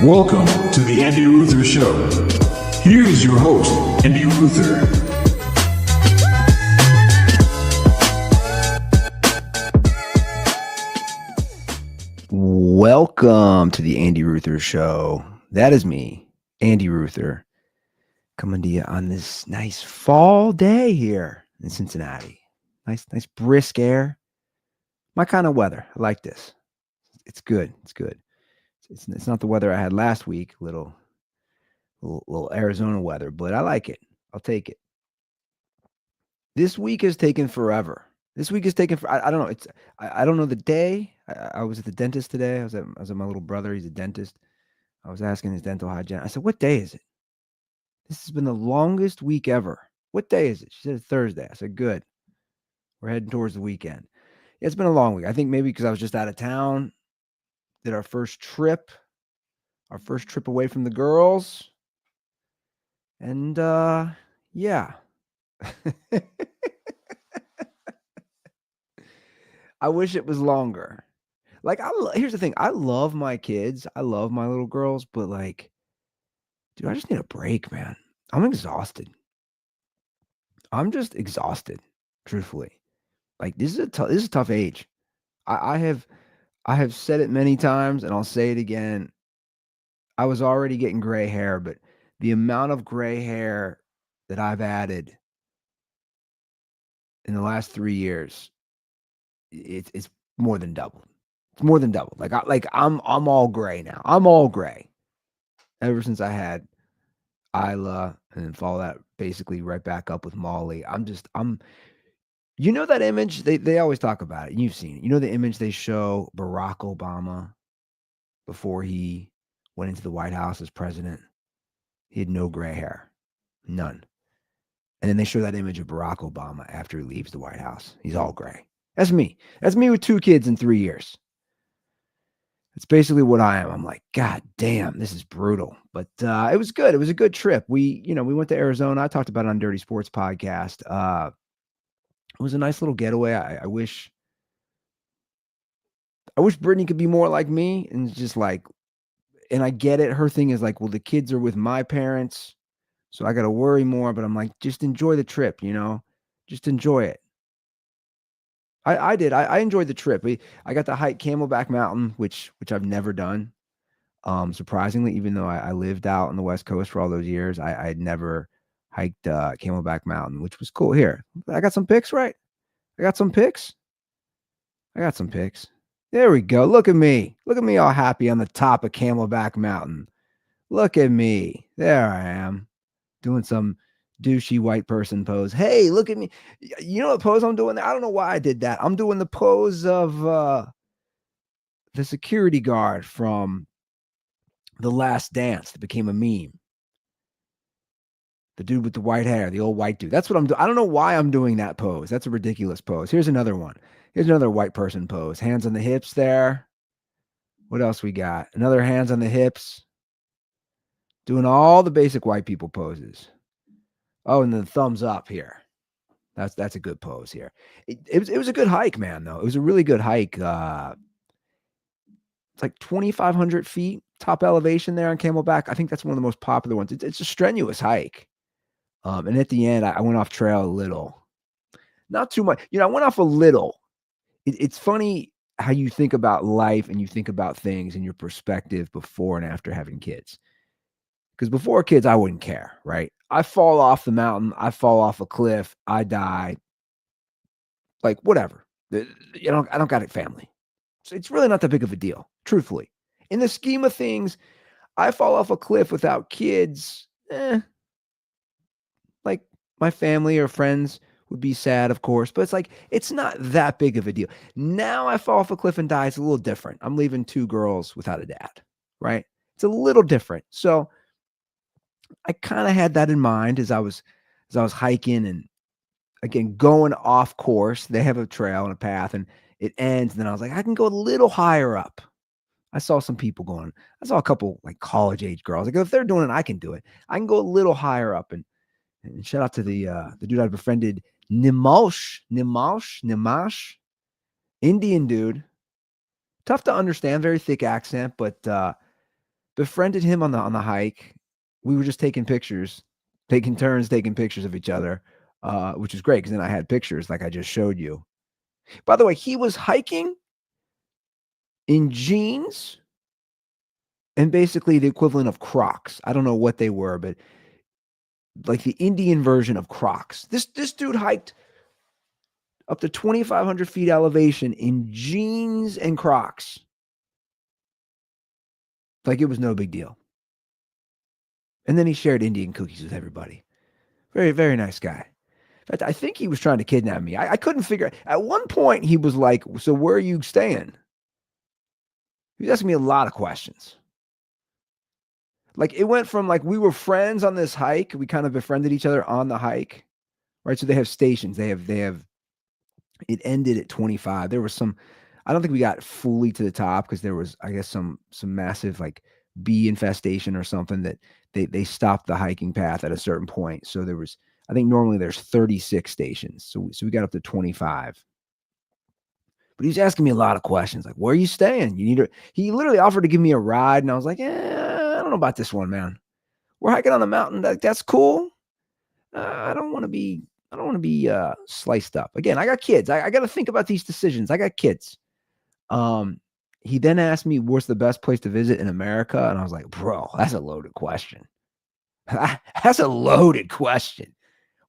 Welcome to the Andy Ruther Show. Here is your host, Andy Ruther. Welcome to the Andy Ruther Show. That is me, Andy Ruther, coming to you on this nice fall day here in Cincinnati. Nice brisk air. My kind of weather. I like this. It's good. It's good. It's not the weather I had last week, little Arizona weather, but I like it. I'll take it. This week has taken forever. I don't know. I don't know the day. I was at the dentist today. I was at my little brother. He's a dentist. I was asking his dental hygiene. I said, "What day is it? This has been the longest week ever. What day is it?" She said, "Thursday." I said, "Good. We're heading towards the weekend." Yeah, it's been a long week. I think maybe because I was just out of town. Did our first trip away from the girls. And yeah. I wish it was longer. Like, here's the thing. I love my kids. I love my little girls, but like, dude, I just need a break, man. I'm exhausted. I'm just exhausted, truthfully. Like, this is a tough age. I have said it many times, and I'll say it again. I was already getting gray hair, but the amount of gray hair that I've added in the last 3 years, it's more than doubled. It's more than doubled. I'm all gray now. I'm all gray. Ever since I had Isla and then follow that basically right back up with Molly. You know that image? They always talk about it. And you've seen it. You know the image they show Barack Obama before he went into the White House as president? He had no gray hair. None. And then they show that image of Barack Obama after he leaves the White House. He's all gray. That's me. That's me with 2 kids in 3 years. It's basically what I am. I'm like, God damn, this is brutal. But it was good. It was a good trip. We went to Arizona. I talked about it on Dirty Sports podcast. It was a nice little getaway. I wish Brittany could be more like me and just like, and I get it. Her thing is like, well, the kids are with my parents, so I got to worry more. But I'm like, just enjoy the trip, just enjoy it. I did. I enjoyed the trip. I got to hike Camelback Mountain, which I've never done. Surprisingly, even though I lived out on the West Coast for all those years, I had never hiked Camelback Mountain, which was cool. Here, I got some pics, right? I got some pics. There we go. Look at me. Look at me all happy on the top of Camelback Mountain. Look at me. There I am doing some douchey white person pose. Hey, look at me. You know what pose I'm doing there? I don't know why I did that. I'm doing the pose of the security guard from The Last Dance that became a meme. The dude with the white hair, the old white dude. That's what I'm doing. I don't know why I'm doing that pose. That's a ridiculous pose. Here's another one. Here's another white person pose. Hands on the hips there. What else we got? Another hands on the hips. Doing all the basic white people poses. Oh, and the thumbs up here. That's a good pose here. It was a good hike, man, though. It was a really good hike. It's like 2,500 feet top elevation there on Camelback. I think that's one of the most popular ones. It's a strenuous hike. And at the end, I went off trail a little. Not too much. I went off a little. It's funny how you think about life and you think about things and your perspective before and after having kids. Because before kids, I wouldn't care, right? I fall off the mountain. I fall off a cliff. I die. Like, whatever. I don't got a family. So it's really not that big of a deal, truthfully. In the scheme of things, I fall off a cliff without kids. Like, my family or friends would be sad, of course. But it's like, it's not that big of a deal. Now I fall off a cliff and die. It's a little different. I'm leaving 2 girls without a dad, right? It's a little different. So I kind of had that in mind as I was hiking and again going off course. They have a trail and a path and it ends. And then I was like, I can go a little higher up. I saw some people going. I saw a couple like college age girls. Like, if they're doing it, I can do it. I can go a little higher up. And shout out to the dude I befriended, Nimash, Indian dude. Tough to understand, very thick accent, but befriended him on the hike. We were just taking pictures, taking turns taking pictures of each other, which was great because then I had pictures like I just showed you. By the way, he was hiking in jeans and basically the equivalent of Crocs. I don't know what they were, but like the Indian version of Crocs. This dude hiked up to 2,500 feet elevation in jeans and Crocs. Like it was no big deal. And then he shared Indian cookies with everybody. Very, very nice guy. In fact, I think he was trying to kidnap me. I couldn't figure. At one point, he was like, "So where are you staying?" He was asking me a lot of questions. Like it went from like we were friends on this hike. We kind of befriended each other on the hike, right? So they have stations. They have. It ended at 25. There was some. I don't think we got fully to the top because there was, I guess, some massive like bee infestation or something that they stopped the hiking path at a certain point. So there was. I think normally there's 36 stations. So we got up to 25. But he was asking me a lot of questions, like, "Where are you staying? You need to." He literally offered to give me a ride, and I was like, I don't know about this one, man. We're hiking on the mountain. That's cool. I don't want to be. I don't want to be sliced up. Again, I got kids. I got to think about these decisions. I got kids. Um, he then asked me, "What's the best place to visit in America?" And I was like, "Bro, that's a loaded question. That's a loaded question.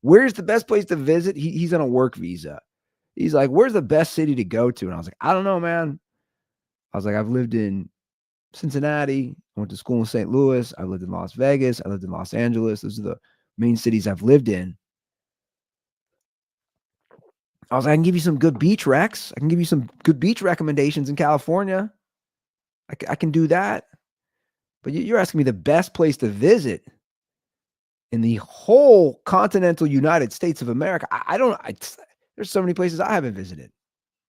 Where's the best place to visit?" He's on a work visa. He's like, "Where's the best city to go to?" And I was like, "I don't know, man." I was like, "I've lived in Cincinnati. I went to school in St. Louis. I lived in Las Vegas. I lived in Los Angeles. Those are the main cities I've lived in." I was like, "I can give you some good beach recs. I can give you some good beach recommendations in California. I can do that. But you're asking me the best place to visit in the whole continental United States of America. I don't. There's so many places I haven't visited.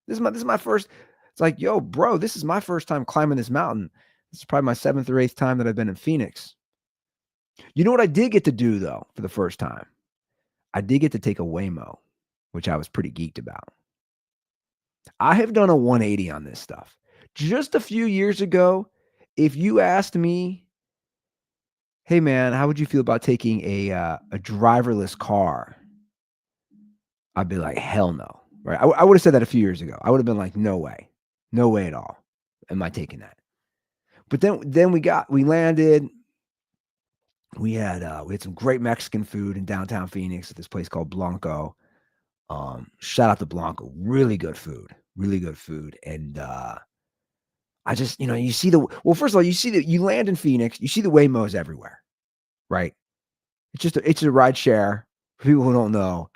This is my first. It's like, yo, bro, this is my first time climbing this mountain. This is probably my 7th or 8th time that I've been in Phoenix. You know what I did get to do though for the first time? I did get to take a Waymo, which I was pretty geeked about. I have done a 180 on this stuff. Just a few years ago, if you asked me, "Hey man, how would you feel about taking a driverless car?" I'd be like, "Hell no." Right? I would have said that a few years ago. I would have been like, "No way. No way at all. Am I taking that?" But then we landed. We had some great Mexican food in downtown Phoenix at this place called Blanco. Shout out to Blanco. Really good food. Really good food. And I just, you see first of all, you land in Phoenix, you see the Waymos everywhere, right? It's a ride share. For people who don't know,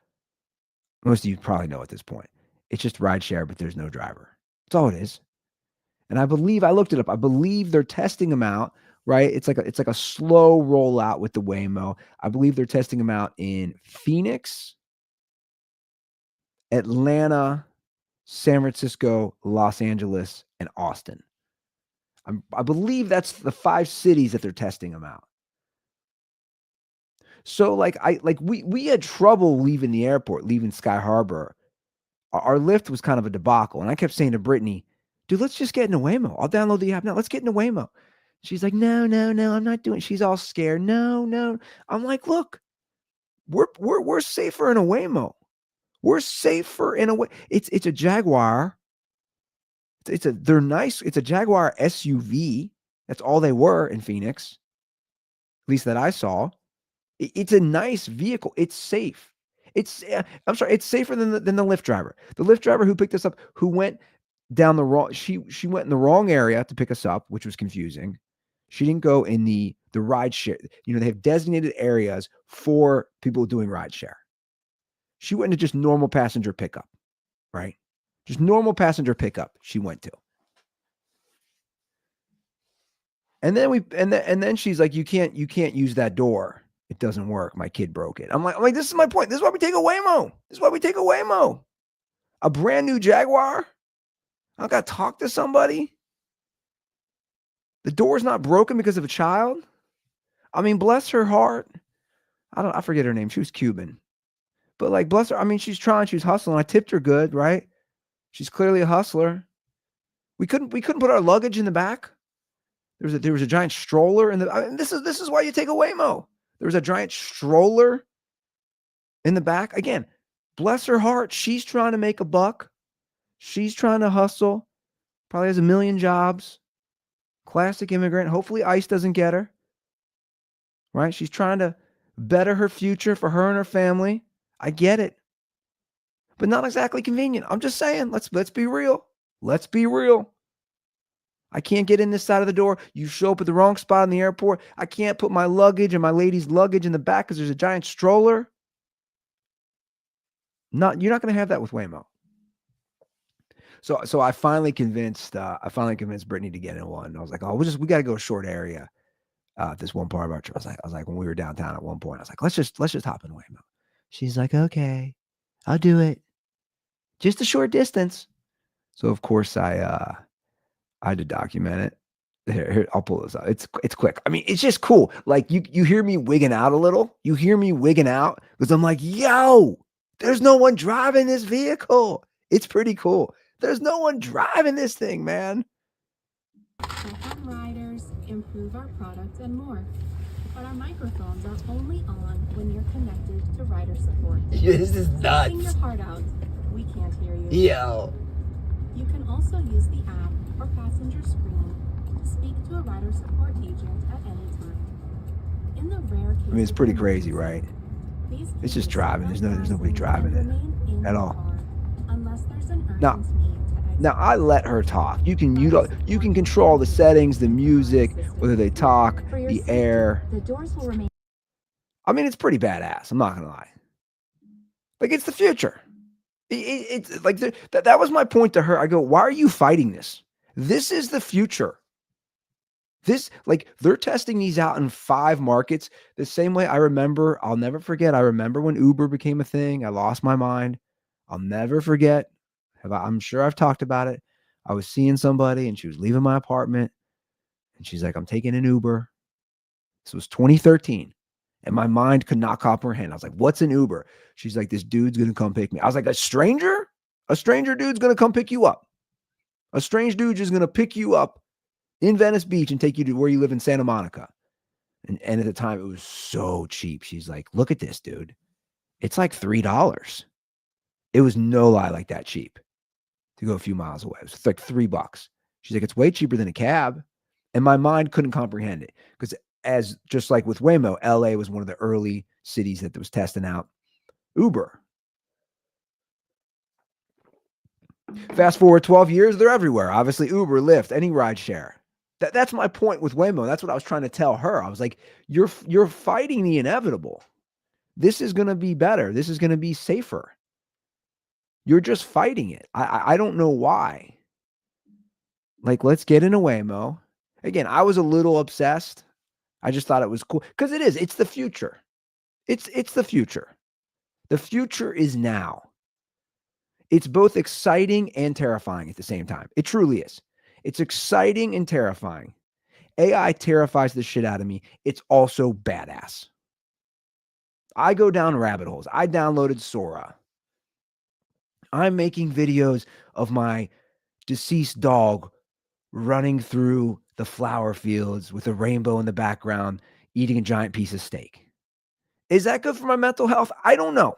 most of you probably know at this point. It's just ride share, but there's no driver. That's all it is. And I looked it up. I believe they're testing them out, right? It's like a slow rollout with the Waymo. I believe they're testing them out in Phoenix, Atlanta, San Francisco, Los Angeles, and Austin. I believe that's the 5 cities that they're testing them out. So we had trouble leaving the airport, leaving Sky Harbor. Our lift was kind of a debacle, and I kept saying to Brittany, "Dude, let's just get in a Waymo. I'll download the app now. Let's get in a Waymo." She's like, "No, no, no, I'm not doing it." She's all scared. "No, no." I'm like, "Look, we're safer in a Waymo. We're safer in a way. It's a Jaguar. They're nice. It's a Jaguar SUV. That's all they were in Phoenix, at least that I saw. It's a nice vehicle. It's safe. I'm sorry. It's safer than the Lyft driver. The Lyft driver who picked us up, who went down the wrong. She went in the wrong area to pick us up, which was confusing. She didn't go in the ride share. They have designated areas for people doing ride share. She went into just normal passenger pickup, right? Just normal passenger pickup. She went to. And then she's like, you can't use that door. It doesn't work. My kid broke it. I'm like, this is my point. This is why we take a Waymo. This is why we take a Waymo. A brand new Jaguar. I got to talk to somebody. The door's not broken because of a child. I mean, bless her heart. I forget her name. She was Cuban. But like, bless her. I mean, she's trying. She was hustling. I tipped her good, right? She's clearly a hustler. We couldn't put our luggage in the back. There was a giant stroller in the. I mean, this is why you take a Waymo. There was a giant stroller in the back. Again, bless her heart, she's trying to make a buck. She's trying to hustle. Probably has a million jobs. Classic immigrant. Hopefully ICE doesn't get her. Right? She's trying to better her future for her and her family. I get it. But not exactly convenient. I'm just saying, let's be real. Let's be real. I can't get in this side of the door. You show up at the wrong spot in the airport. I can't put my luggage and my lady's luggage in the back because there's a giant stroller. You're not going to have that with Waymo. So I finally convinced Brittany to get in one. I was like, oh, we got to go a short area. This one part of our trip. I was like, when we were downtown at one point, I was like, let's just hop in Waymo. She's like, okay, I'll do it. Just a short distance. So of course I had to document it. Here, I'll pull this up. It's quick. I mean, it's just cool. Like you hear me wigging out a little. You hear me wigging out because I'm like, yo, there's no one driving this vehicle. It's pretty cool. There's no one driving this thing, man. Help riders improve our products and more. But our microphones are only on when you're connected to rider support. This is nuts. Sing your heart out. We can't hear you. Yo. You can also use the app or passenger screen to speak to a rider support agent at any time. In the rare case, I mean, it's pretty crazy, right? It's just driving. There's nobody driving it at all. Unless there's an urgent need. Now I let her talk. You can control the settings, the music, whether they talk, the air. The doors will remain. I mean, it's pretty badass. I'm not gonna lie. Like, it's the future. It's like that was my point to her. I go, why are you fighting this? This is the future. They're testing these out in 5 markets. The same way I'll never forget. I remember when Uber became a thing. I lost my mind. I'll never forget. I'm sure I've talked about it. I was seeing somebody and she was leaving my apartment and she's like, I'm taking an Uber. This was 2013 and my mind could not comprehend. I was like, what's an Uber? She's like, this dude's going to come pick me. I was like, a stranger? A stranger dude's going to come pick you up. A strange dude is going to pick you up in Venice Beach and take you to where you live in Santa Monica. And at the time it was so cheap. She's like, look at this, dude. It's like $3. It was no lie like that cheap to go a few miles away. It was like $3. She's like, it's way cheaper than a cab. And my mind couldn't comprehend it because just like with Waymo, LA was one of the early cities that was testing out Uber. Fast forward 12 years, they're everywhere. Obviously, Uber, Lyft, any ride share. That's my point with Waymo. That's what I was trying to tell her. I was like, you're fighting the inevitable. This is going to be better. This is going to be safer. You're just fighting it. I don't know why. Like, let's get in a Waymo. Again, I was a little obsessed. I just thought it was cool because it is. It's the future. It's the future. The future is now. It's both exciting and terrifying at the same time. It truly is. It's exciting and terrifying. AI terrifies the shit out of me. It's also badass. I go down rabbit holes. I downloaded Sora. I'm making videos of my deceased dog running through the flower fields with a rainbow in the background, eating a giant piece of steak. Is that good for my mental health? I don't know.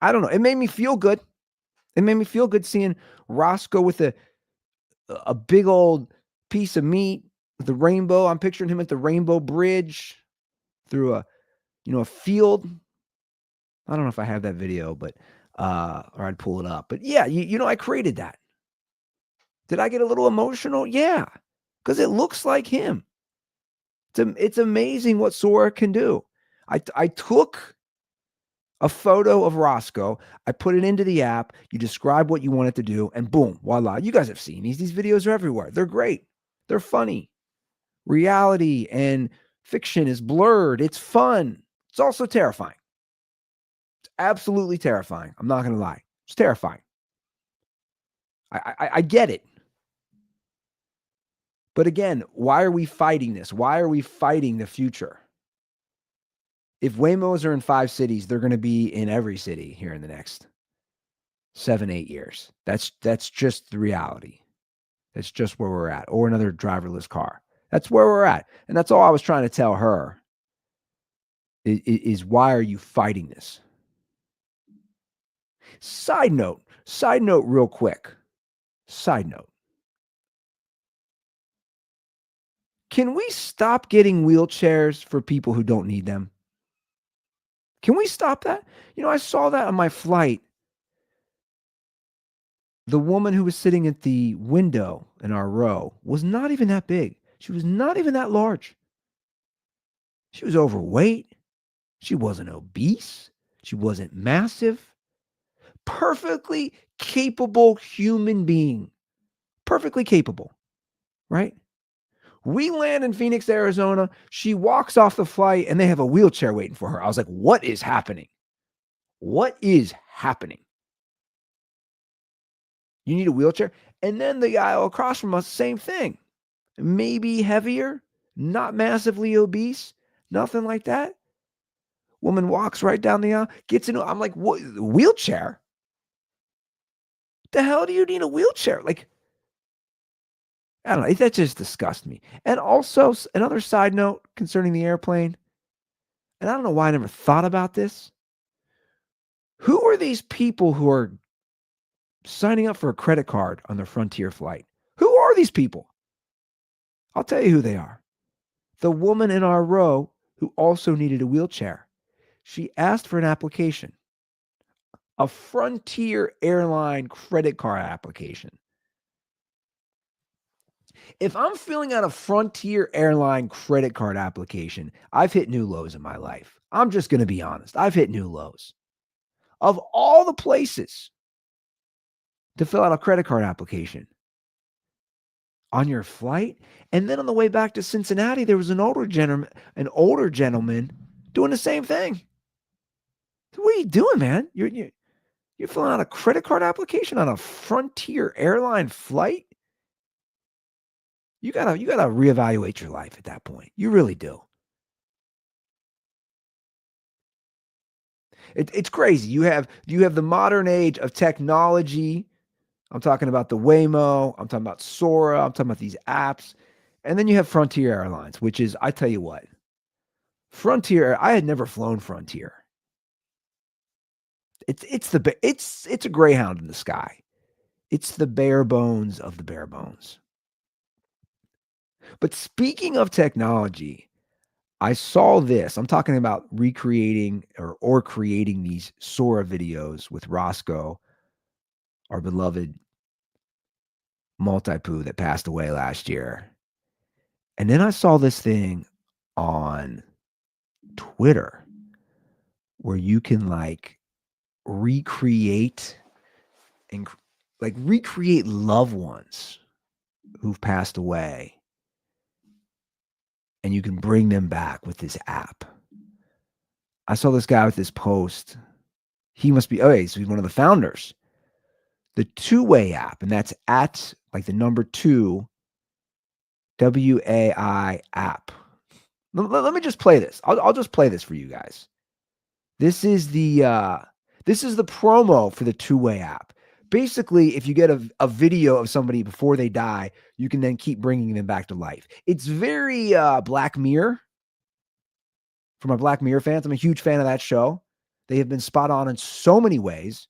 It made me feel good. It made me feel good seeing Roscoe with a big old piece of meat with the rainbow. I'm picturing him at the Rainbow Bridge through a field. I don't know if I have that video, but or I'd pull it up. But yeah, I created that. Did I get a little emotional? Yeah, because it looks like him. It's amazing what Sora can do. I took a photo of Roscoe. I put it into the app. You describe what you want it to do, and boom, voila. You guys have seen these. These videos are everywhere. They're great. They're funny. Reality and fiction is blurred. It's fun. It's also terrifying. It's absolutely terrifying. I'm not going to lie. It's terrifying. I get it. But again, why are we fighting this? Why are we fighting the future? If Waymos are in 5 cities, they're going to be in every city here in the next 7-8 years. That's just the reality. That's just where we're at. Or another driverless car. That's where we're at. And that's all I was trying to tell her is why are you fighting this? Side note, real quick. Side note. Can we stop getting wheelchairs for people who don't need them? Can we stop that? I saw that on my flight. The woman who was sitting at the window in our row was not even that big. She was not even that large. She was overweight. She wasn't obese. She wasn't massive. Perfectly capable human being. Perfectly capable, right? We land in Phoenix, Arizona. She walks off the flight and they have a wheelchair waiting for her. I was like, what is happening? What is happening? You need a wheelchair? And then the aisle across from us, same thing. Maybe heavier, not massively obese, nothing like that. Woman walks right down the aisle, gets into, I'm like, what, wheelchair? The hell do you need a wheelchair? Like, I don't know. That just disgusts me. And also, another side note concerning the airplane, and I don't know why I never thought about this. Who are these people who are signing up for a credit card on their Frontier flight? Who are these people? I'll tell you who they are. The woman in our row who also needed a wheelchair. She asked for an application, a Frontier airline credit card application. If I'm filling out a Frontier airline credit card application, I've hit new lows in my life. I'm just going to be honest. I've hit new lows. Of all the places to fill out a credit card application, on your flight, and then on the way back to Cincinnati, there was an older gentleman doing the same thing. What are you doing, man? You're filling out a credit card application on a Frontier airline flight? You gotta reevaluate your life at that point. You really do. It's crazy. You have the modern age of technology. I'm talking about the Waymo. I'm talking about Sora. I'm talking about these apps. And then you have Frontier Airlines, which is, I tell you what, Frontier, I had never flown Frontier. It's a Greyhound in the sky. It's the bare bones of the bare bones. But speaking of technology, I saw this. I'm talking about recreating or creating these Sora videos with Roscoe, our beloved multi-poo that passed away last year. And then I saw this thing on Twitter where you can recreate loved ones who've passed away, and you can bring them back with this app. I saw this guy with this post. He must be, so he's one of the founders. The Two-Way app, and that's at the number 2 WAI app. Let me just play this. I'll just play this for you guys. This is the promo for the Two-Way app. Basically, if you get a video of somebody before they die, you can then keep bringing them back to life. It's very Black Mirror. For my Black Mirror fans, I'm a huge fan of that show. They have been spot on in so many ways,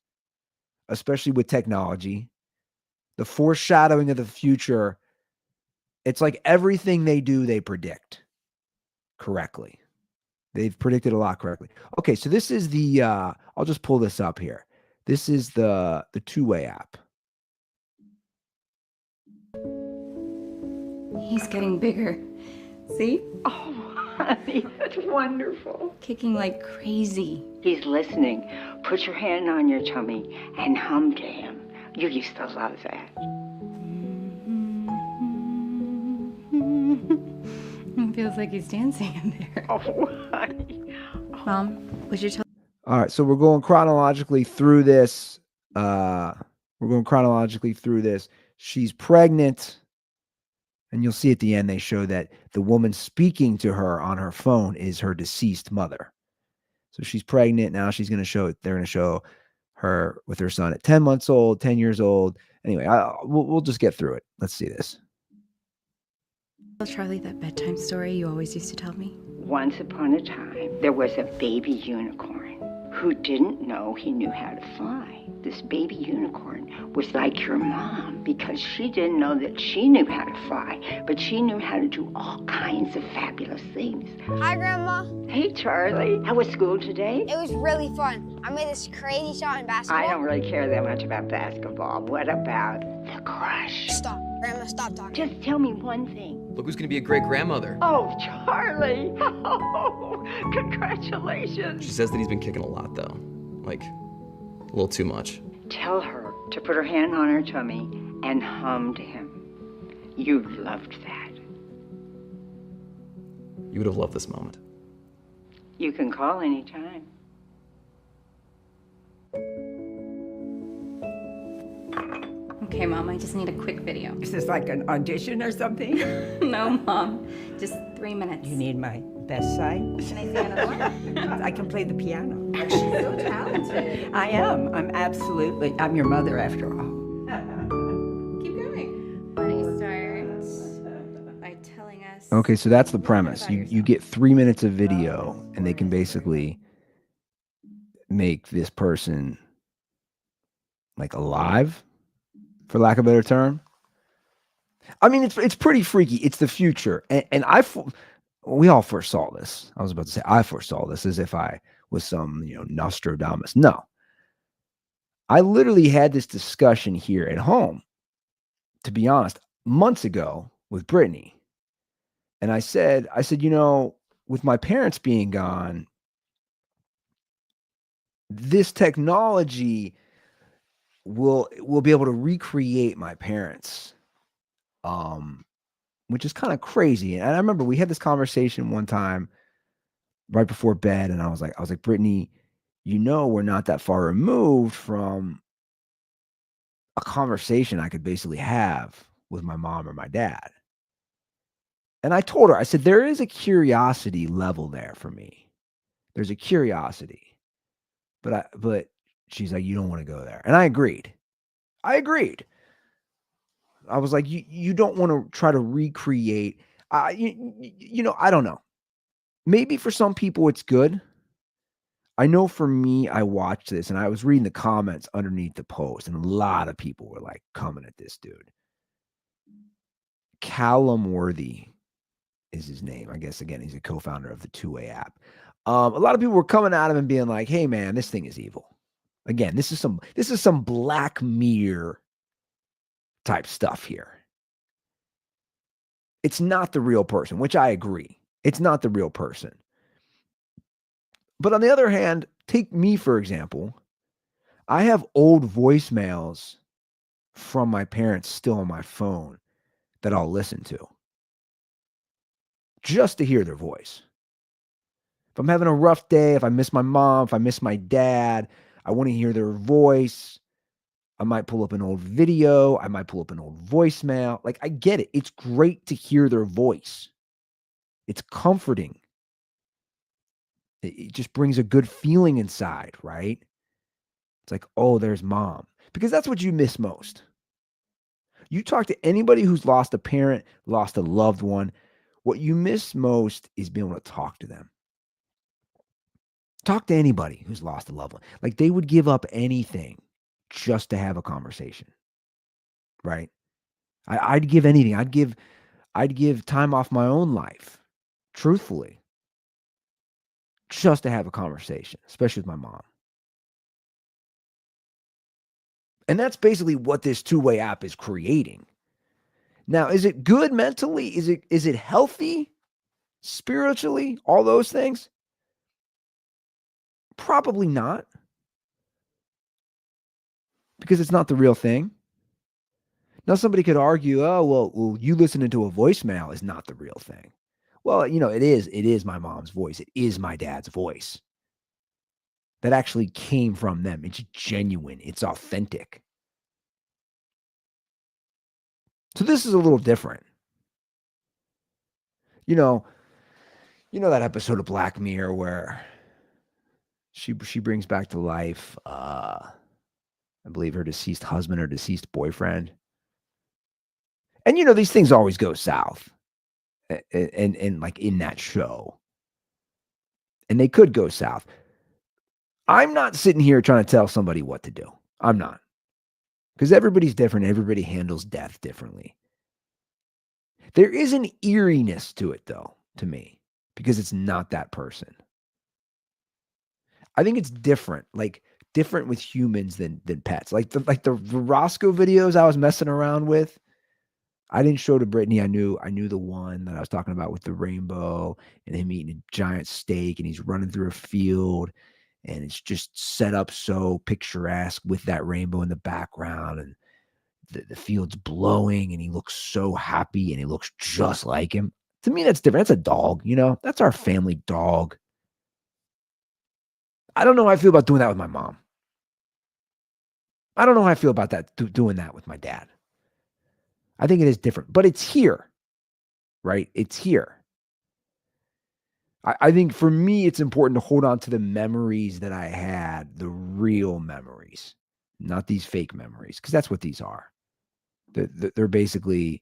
especially with technology. The foreshadowing of the future, it's like everything they do, they predict correctly. They've predicted a lot correctly. Okay, so this is the, I'll just pull this up here. This is the Two-Way app. He's getting bigger. See? Oh, honey, that's wonderful. Kicking like crazy. He's listening. Put your hand on your tummy and hum to him. You used to love that. It feels like he's dancing in there. Oh, honey. Mom, would you tell? All right, so we're going chronologically through this. She's pregnant. And you'll see at the end, they show that the woman speaking to her on her phone is her deceased mother. So she's pregnant. Now they're going to show her with her son at 10 months old, 10 years old. Anyway, we'll just get through it. Let's see this. Charlie that bedtime story you always used to tell me? Once upon a time, there was a baby unicorn who didn't know he knew how to fly. This baby unicorn was like your mom because she didn't know that she knew how to fly, but she knew how to do all kinds of fabulous things. Hi, Grandma. Hey, Charlie. How was school today? It was really fun. I made this crazy shot in basketball. I don't really care that much about basketball. What about the crush? Stop. Grandma, stop talking. Just tell me one thing. Look who's gonna be a great grandmother. Oh, Charlie. Oh, congratulations. She says that he's been kicking a lot, though. Like, a little too much. Tell her to put her hand on her tummy and hum to him. You loved that. You would have loved this moment. You can call anytime. Okay, Mom, I just need a quick video. Is this like an audition or something? No, Mom. Just 3 minutes. You need my best side? Can I see another one? I can play the piano. She's so talented. I am. I'm your mother after all. Keep going. Why don't you start by telling us... Okay, so that's the more premise. about You yourself. get 3 minutes of video, and they can basically make this person like alive, for lack of a better term. I mean, it's pretty freaky. It's the future, and we all foresaw this. I was about to say I foresaw this as if I was some Nostradamus. No, I literally had this discussion here at home, to be honest, months ago with Brittany, and I said, with my parents being gone, this technology will be able to recreate my parents, which is kind of crazy. And I remember we had this conversation one time right before bed, and I was like, Brittany, we're not that far removed from a conversation I could basically have with my mom or my dad. And I told her, I said, there is a curiosity level there for me. There's a curiosity, but she's like, you don't want to go there. And I agreed. I was like, you don't want to try to recreate. I don't know. Maybe for some people it's good. I know for me, I watched this and I was reading the comments underneath the post, and a lot of people were like coming at this dude. Callum Worthy is his name. I guess, again, he's a co-founder of the Two-Way app. A lot of people were coming at him and being like, hey man, this thing is evil. Again, this is some Black Mirror type stuff here. It's not the real person, which I agree. It's not the real person. But on the other hand, take me, for example. I have old voicemails from my parents still on my phone that I'll listen to just to hear their voice. If I'm having a rough day, if I miss my mom, if I miss my dad, I want to hear their voice. I might pull up an old video. I might pull up an old voicemail. Like, I get it. It's great to hear their voice. It's comforting. It just brings a good feeling inside, right? It's like, oh, there's mom. Because that's what you miss most. You talk to anybody who's lost a parent, lost a loved one, what you miss most is being able to talk to them. Talk to anybody who's lost a loved one. Like, they would give up anything just to have a conversation, right? I'd give anything. I'd give time off my own life, truthfully, just to have a conversation, especially with my mom. And that's basically what this Two-Way app is creating. Now, is it good mentally? Is it healthy spiritually? All those things? Probably not. Because it's not the real thing. Now, somebody could argue, oh, well, you listening to a voicemail is not the real thing. Well, it is. It is my mom's voice. It is my dad's voice. That actually came from them. It's genuine. It's authentic. So this is a little different. You know that episode of Black Mirror where she brings back to life, I believe, her deceased husband or deceased boyfriend. And these things always go south. and like in that show. And they could go south. I'm not sitting here trying to tell somebody what to do. I'm not. Because everybody's different. Everybody handles death differently. There is an eeriness to it, though, to me, because it's not that person. I think it's different, like different with humans than pets. Like the Roscoe videos I was messing around with, I didn't show to Brittany. I knew the one that I was talking about with the rainbow and him eating a giant steak and he's running through a field and it's just set up so picturesque with that rainbow in the background and the field's blowing and he looks so happy and he looks just like him. To me, that's different. That's a dog, that's our family dog. I don't know how I feel about doing that with my mom. I don't know how I feel about that, doing that with my dad. I think it is different, but it's here, right? It's here. I think for me, it's important to hold on to the memories that I had, the real memories, not these fake memories, because that's what these are. They're basically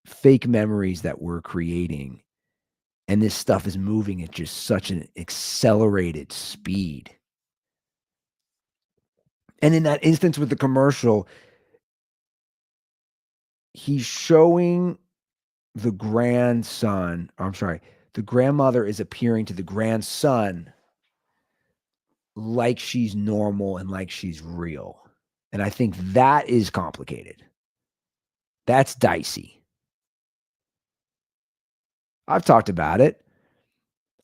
fake memories that we're creating. And this stuff is moving at just such an accelerated speed. And in that instance with the commercial, he's showing the grandson, the grandmother is appearing to the grandson like she's normal and like she's real. And I think that is complicated. That's dicey. I've talked about it.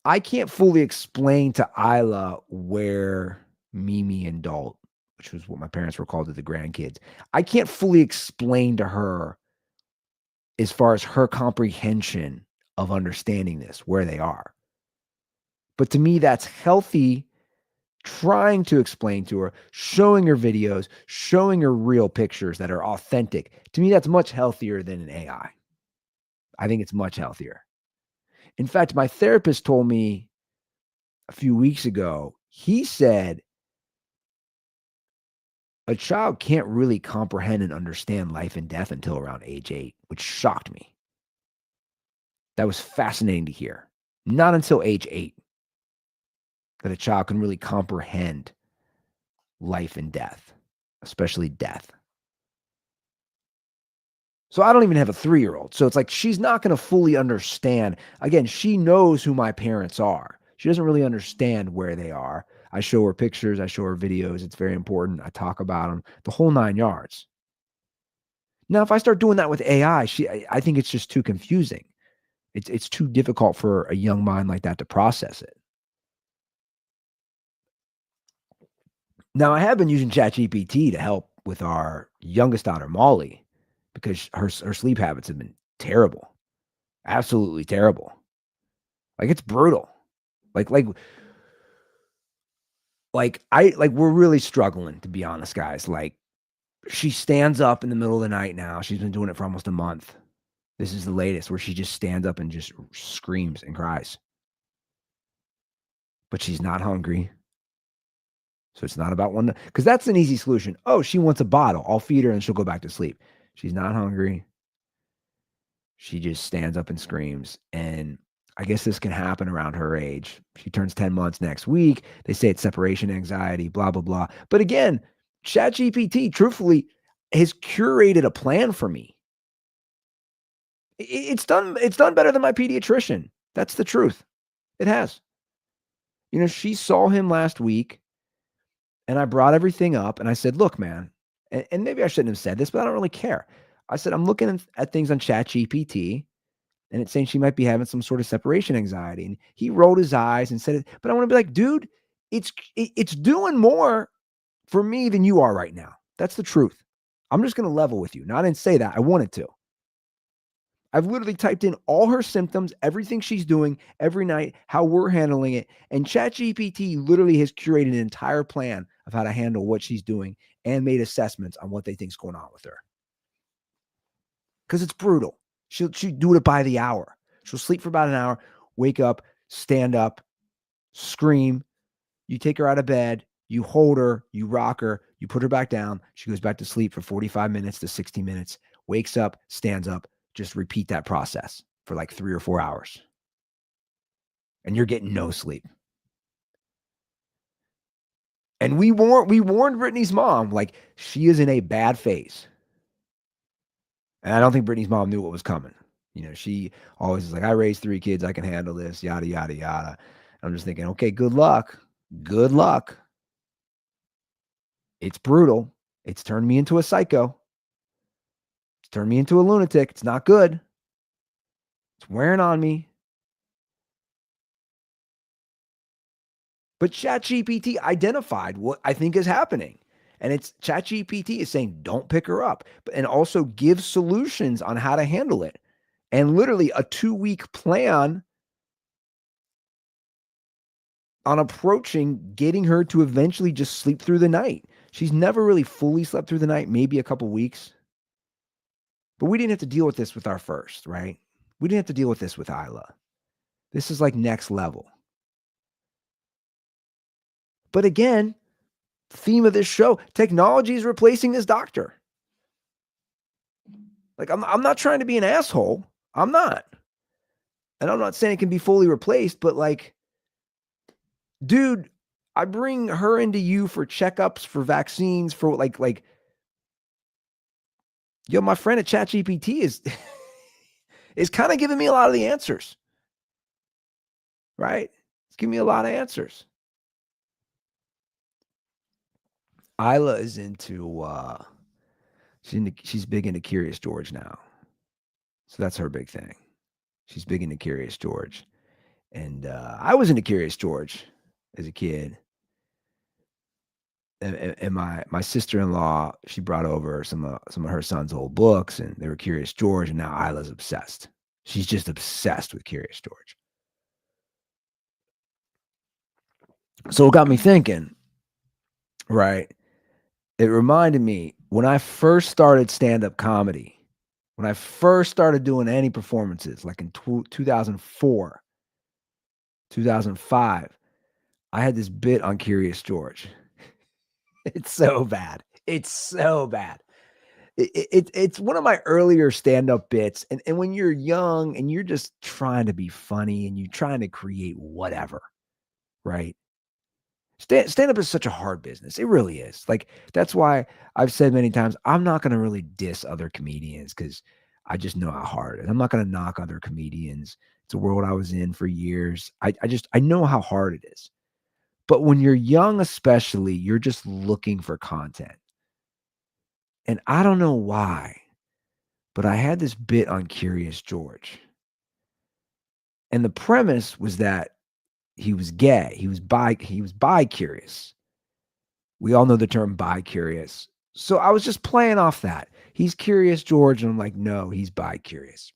I can't fully explain to Isla where Mimi and Dalt, which was what my parents were called to the grandkids, I can't fully explain to her as far as her comprehension of understanding this, where they are. But to me, that's healthy, trying to explain to her, showing her videos, showing her real pictures that are authentic. To me, that's much healthier than an AI. I think it's much healthier. In fact, my therapist told me a few weeks ago, he said a child can't really comprehend and understand life and death until around age 8, which shocked me. That was fascinating to hear. Not until age 8 that a child can really comprehend life and death, especially death. So I don't even have a 3-year-old. So it's like she's not going to fully understand. Again, she knows who my parents are. She doesn't really understand where they are. I show her pictures. I show her videos. It's very important. I talk about them, the whole 9 yards. Now, if I start doing that with AI, I think it's just too confusing. It's too difficult for a young mind like that to process it. Now, I have been using ChatGPT to help with our youngest daughter, Molly, because her sleep habits have been terrible. Absolutely terrible. Like, it's brutal. We're really struggling, to be honest, guys. Like, she stands up in the middle of the night now. She's been doing it for almost a month. This is the latest, where she just stands up and just screams and cries. But she's not hungry. So it's not about one, because that's an easy solution. Oh, she wants a bottle. I'll feed her and she'll go back to sleep. She's not hungry. She just stands up and screams. And I guess this can happen around her age. She turns 10 months next week. They say it's separation anxiety, blah, blah, blah. But again, ChatGPT, truthfully, has curated a plan for me. It's done better than my pediatrician. That's the truth. It has. She saw him last week. And I brought everything up and I said, look, man, and maybe I shouldn't have said this, but I don't really care. I said, I'm looking at things on ChatGPT and it's saying she might be having some sort of separation anxiety. And he rolled his eyes and said, but I want to be like, dude, it's doing more for me than you are right now. That's the truth. I'm just going to level with you. Now, I didn't say that. I wanted to. I've literally typed in all her symptoms, everything she's doing every night, how we're handling it. And ChatGPT literally has curated an entire plan of how to handle what she's doing and made assessments on what they think's going on with her. Because it's brutal. She'll do it by the hour. She'll sleep for about an hour, wake up, stand up, scream. You take her out of bed, you hold her, you rock her, you put her back down. She goes back to sleep for 45 minutes to 60 minutes, wakes up, stands up. Just repeat that process. for like 3 or 4 hours. And you're getting no sleep. And we warned Brittany's mom, like, she is in a bad phase. And I don't think Brittany's mom knew what was coming. You know, she always is like, I raised 3 kids, I can handle this, yada, yada, yada. I'm just thinking, okay, good luck. Good luck. It's brutal. It's turned me into a psycho. It's turned me into a lunatic. It's not good. It's wearing on me. But ChatGPT identified what I think is happening. And it's ChatGPT is saying, don't pick her up, and also give solutions on how to handle it. And literally a 2-week plan on approaching getting her to eventually just sleep through the night. She's never really fully slept through the night, maybe a couple weeks. But we didn't have to deal with this with our first, right? We didn't have to deal with this with Isla. This is like next level. But again, theme of this show, technology is replacing this doctor. Like, I'm not trying to be an asshole. I'm not. And I'm not saying it can be fully replaced, but like, dude, I bring her into you for checkups, for vaccines, for like, yo, my friend at ChatGPT is kind of giving me a lot of the answers. Right? It's giving me a lot of answers. Isla is into she's big into Curious George now. So that's her big thing. She's big into Curious George. And I was into Curious George as a kid. And my sister-in-law, she brought over some of her son's old books, and they were Curious George, and now Isla's obsessed. She's just obsessed with Curious George. So it got me thinking, right? It reminded me when I first started stand-up comedy, when I first started doing any performances, like in 2004, 2005, I had this bit on Curious George. It's so bad. It's so bad. It's one of my earlier stand-up bits. And when you're young and you're just trying to be funny and you're trying to create whatever, right? Stand-up is such a hard business. It really is. Like, that's why I've said many times, I'm not going to really diss other comedians because I just know how hard it is. I'm not going to knock other comedians. It's a world I was in for years. I know how hard it is. But when you're young, especially, you're just looking for content. And I don't know why, but I had this bit on Curious George. And the premise was that he was gay. He was bi-curious. We all know the term bi-curious. So I was just playing off that. He's Curious George, and I'm like, no, he's bi-curious.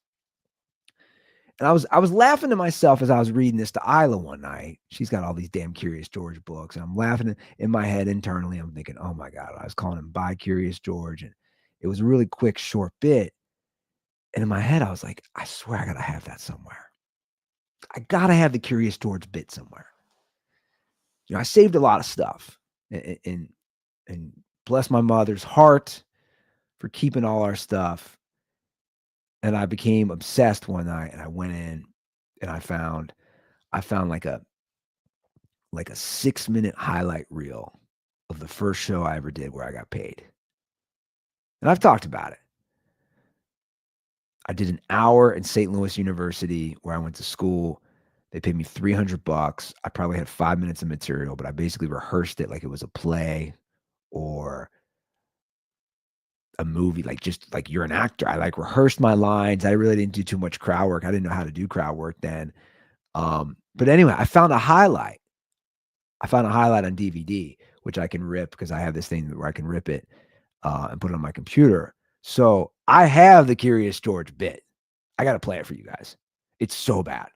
And I was laughing to myself as I was reading this to Isla one night. She's got all these damn Curious George books, and I'm laughing in my head internally. I'm thinking, oh my God, I was calling him bi-curious George, and it was a really quick, short bit. And in my head, I was like, I swear I gotta have that somewhere. I gotta have the Curious George bit somewhere. You know, I saved a lot of stuff, and bless my mother's heart for keeping all our stuff. And I became obsessed one night, and I went in and I found like a 6-minute highlight reel of the first show I ever did where I got paid. And I've talked about it. I did an hour in St. Louis University where I went to school. They paid me $300. I probably had 5 minutes of material, but I basically rehearsed it like it was a play or a movie, just like you're an actor. I like rehearsed my lines. I really didn't do too much crowd work. I didn't know how to do crowd work then. But anyway, I found a highlight. on DVD, which I can rip because I have this thing where I can rip it and put it on my computer. So I have the Curious George bit. I got to play it for you guys. It's so bad.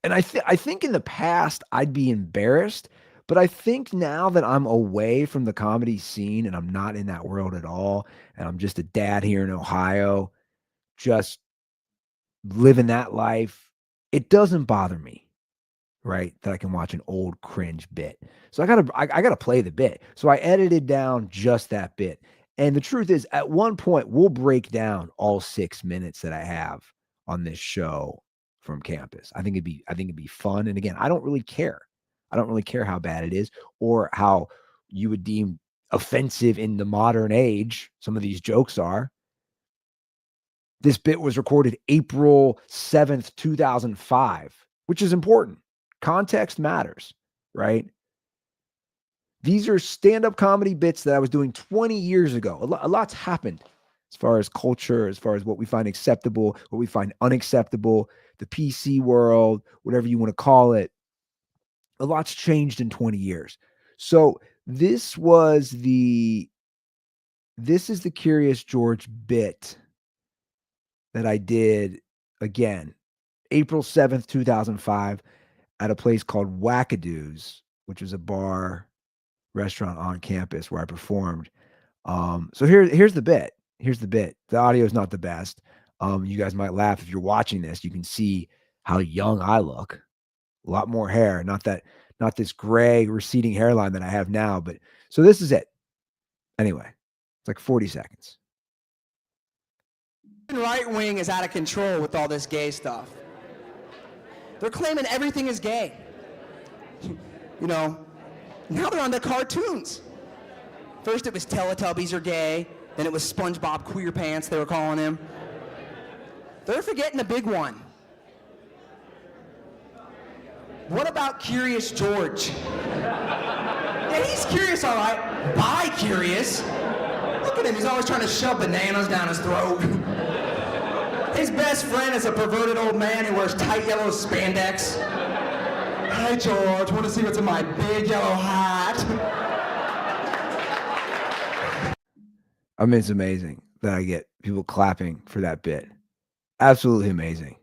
And I think in the past I'd be embarrassed, but I think now that I'm away from the comedy scene and I'm not in that world at all, and I'm just a dad here in Ohio, just living that life, it doesn't bother me, right? That I can watch an old cringe bit. So I gotta play the bit. So I edited down just that bit. And the truth is, at one point, we'll break down all 6 minutes that I have on this show from campus. I think it'd be fun. And again, I don't really care. I don't really care how bad it is or how you would deem offensive in the modern age some of these jokes are. This bit was recorded April 7th, 2005, which is important. Context matters, right? These are stand-up comedy bits that I was doing 20 years ago. A lot's happened as far as culture, as far as what we find acceptable, what we find unacceptable, the PC world, whatever you want to call it. A lot's changed in 20 years. So this is the Curious George bit that I did again, April 7th, 2005, at a place called Wackadoos, which is a bar restaurant on campus where I performed. So here's the bit. Here's the bit. The audio is not the best. You guys might laugh if you're watching this. You can see how young I look. A lot more hair, not this gray receding hairline that I have now. But so this is it. Anyway, it's like 40 seconds. Right wing is out of control with all this gay stuff. They're claiming everything is gay. You know, now they're on the cartoons. First it was Teletubbies are gay, then it was SpongeBob Queer Pants they were calling him. They're forgetting a big one. What about Curious George? Yeah, he's curious, all right. Bi-curious. Look at him, he's always trying to shove bananas down his throat. His best friend is a perverted old man who wears tight yellow spandex. Hi, George. Want to see what's in my big yellow hat? I mean, it's amazing that I get people clapping for that bit. Absolutely amazing.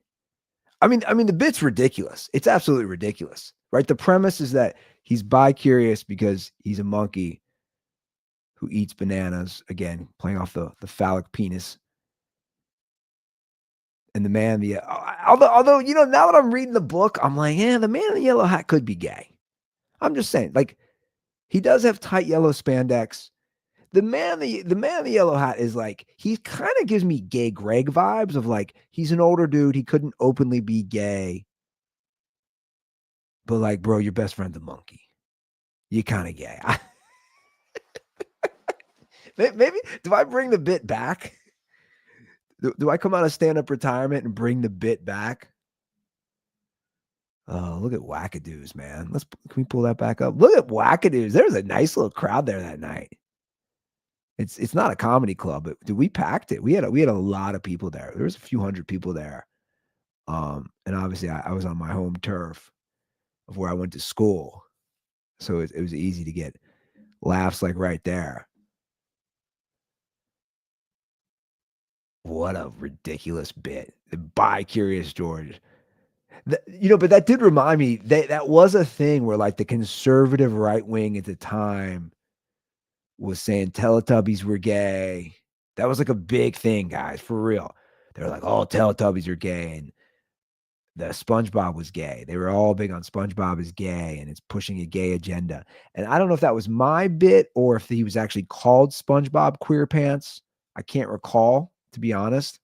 I mean, the bit's ridiculous. It's absolutely ridiculous, right? The premise is that he's bi-curious because he's a monkey who eats bananas. Again, playing off the phallic penis. And the man, although, you know, now that I'm reading the book, I'm like, yeah, the man in the yellow hat could be gay. I'm just saying, like, he does have tight yellow spandex. The man in the yellow hat is like, he kind of gives me Gay Greg vibes of like, he's an older dude. He couldn't openly be gay. But like, bro, your best friend's a monkey. You're kind of gay. Maybe, do I bring the bit back? Do I come out of stand-up retirement and bring the bit back? Oh, look at Wackadoos, man. Can we pull that back up? Look at Wackadoos. There's a nice little crowd there that night. It's not a comedy club, but dude, we packed it. We had a lot of people there. There was a few hundred people there. And obviously I was on my home turf of where I went to school. So it was easy to get laughs like right there. What a ridiculous bit. By Curious George. But that did remind me that was a thing where like the conservative right wing at the time was saying Teletubbies were gay. That was like a big thing, guys, for real. They were like, oh, Teletubbies are gay. And the SpongeBob was gay. They were all big on SpongeBob is gay and it's pushing a gay agenda. And I don't know if that was my bit or if he was actually called SpongeBob Queer Pants. I can't recall, to be honest.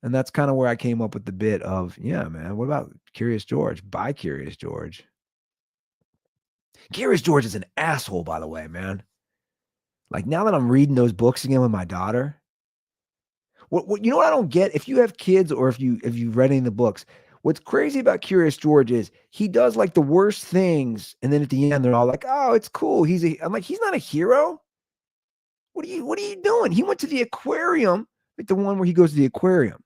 And that's kind of where I came up with the bit of, yeah, man, what about Curious George? By Curious George. Curious George is an asshole, by the way, man. Like now that I'm reading those books again with my daughter, what you know what I don't get? If you have kids or if you've read any of the books, what's crazy about Curious George is he does like the worst things, and then at the end they're all like, "Oh, it's cool." I'm like, he's not a hero. What are you doing? He went to the aquarium, like the one where he goes to the aquarium.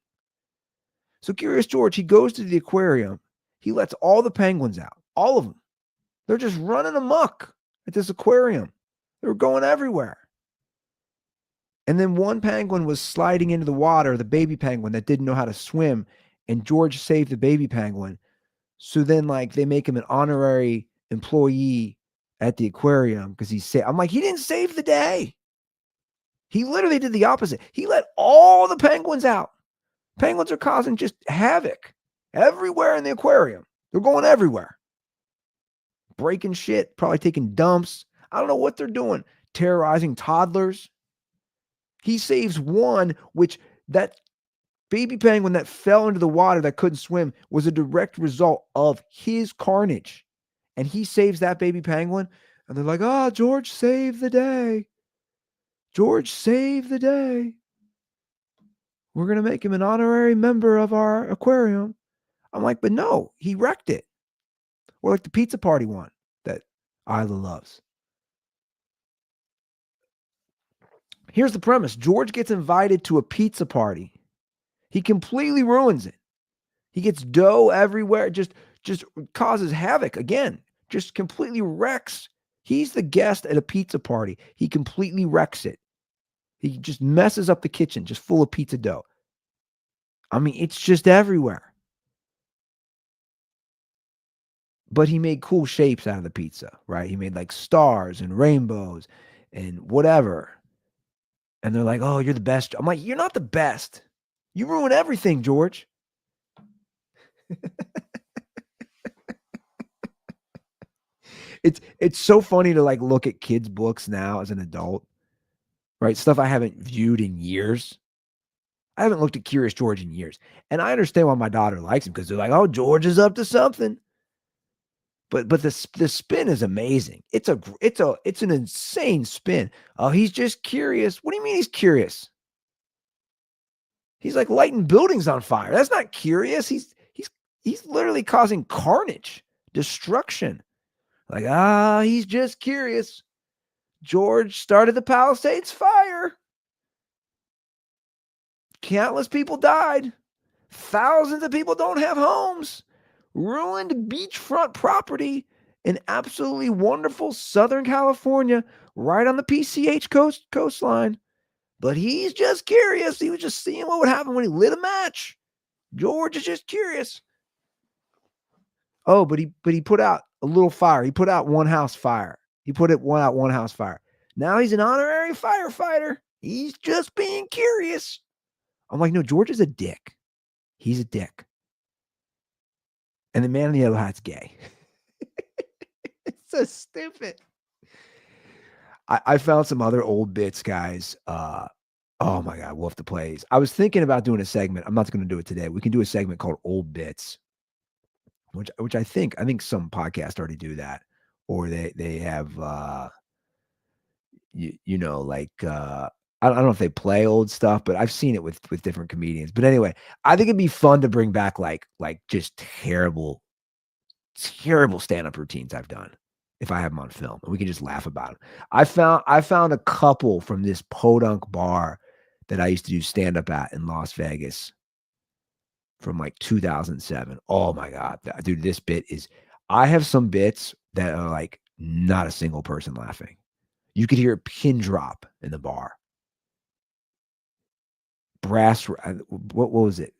So Curious George, he goes to the aquarium. He lets all the penguins out, all of them. They're just running amok at this aquarium. They were going everywhere. And then one penguin was sliding into the water, the baby penguin that didn't know how to swim, and George saved the baby penguin. So then like they make him an honorary employee at the aquarium because I'm like, he didn't save the day. He literally did the opposite. He let all the penguins out. Penguins are causing just havoc everywhere in the aquarium. They're going everywhere. Breaking shit, probably taking dumps. I don't know what they're doing. Terrorizing toddlers. He saves one, which that baby penguin that fell into the water that couldn't swim was a direct result of his carnage. And he saves that baby penguin. And they're like, oh, George saved the day. George saved the day. We're going to make him an honorary member of our aquarium. I'm like, but no, he wrecked it. Or like the pizza party one that Isla loves. Here's the premise. George gets invited to a pizza party. He completely ruins it. He gets dough everywhere, just causes havoc again, just completely wrecks. He's the guest at a pizza party. He completely wrecks it. He just messes up the kitchen, just full of pizza dough. I mean, it's just everywhere. But he made cool shapes out of the pizza, right? He made like stars and rainbows and whatever. And they're like, oh, you're the best. I'm like, you're not the best. You ruin everything, George. It's so funny to like look at kids' books now as an adult, right? Stuff I haven't viewed in years. I haven't looked at Curious George in years. And I understand why my daughter likes him, because they're like, oh, George is up to something. But the spin is amazing. It's an insane spin. Oh, he's just curious. What do you mean he's curious? He's like lighting buildings on fire. That's not curious. He's literally causing carnage, destruction. Like, he's just curious. George started the Palisades fire. Countless people died. Thousands of people don't have homes. Ruined beachfront property in absolutely wonderful Southern California, right on the PCH coastline. But he's just curious. He was just seeing what would happen when he lit a match. George is just curious. Oh, but he put out a little fire. He put out one house fire. One house fire. Now he's an honorary firefighter. He's just being curious. I'm like, no, George is a dick. He's a dick. And the man in the yellow hat's gay. It's so stupid. I found some other old bits, guys. Oh my God, we'll have to play these. I was thinking about doing a segment. I'm not going to do it today. We can do a segment called Old Bits, which I think some podcasts already do that, or they have I don't know if they play old stuff, but I've seen it with different comedians. But anyway, I think it'd be fun to bring back like just terrible stand-up routines I've done if I have them on film, and we can just laugh about them. I found a couple from this podunk bar that I used to do stand-up at in Las Vegas from like 2007. Oh my God, dude, this bit is, I have some bits that are like not a single person laughing. You could hear a pin drop in the bar. What was it?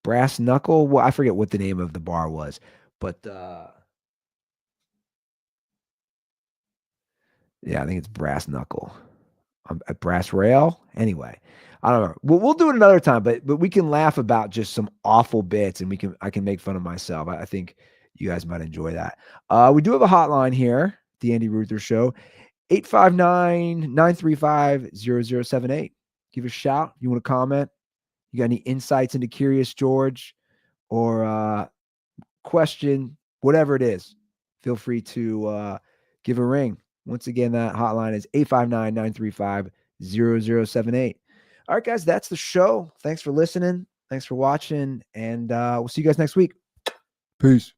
Brass Knuckle? Well, I forget what the name of the bar was, but yeah, I think it's Brass Knuckle. At Brass Rail. Anyway, I don't know. We'll do it another time, but we can laugh about just some awful bits, and I can make fun of myself. I think you guys might enjoy that. We do have a hotline here, the Andy Ruther Show, 859-935-0078. Give a shout. You want to comment? You got any insights into Curious George or question, whatever it is, feel free to give a ring. Once again, that hotline is 859-935-0078. All right, guys, that's the show. Thanks for listening. Thanks for watching, and we'll see you guys next week. Peace.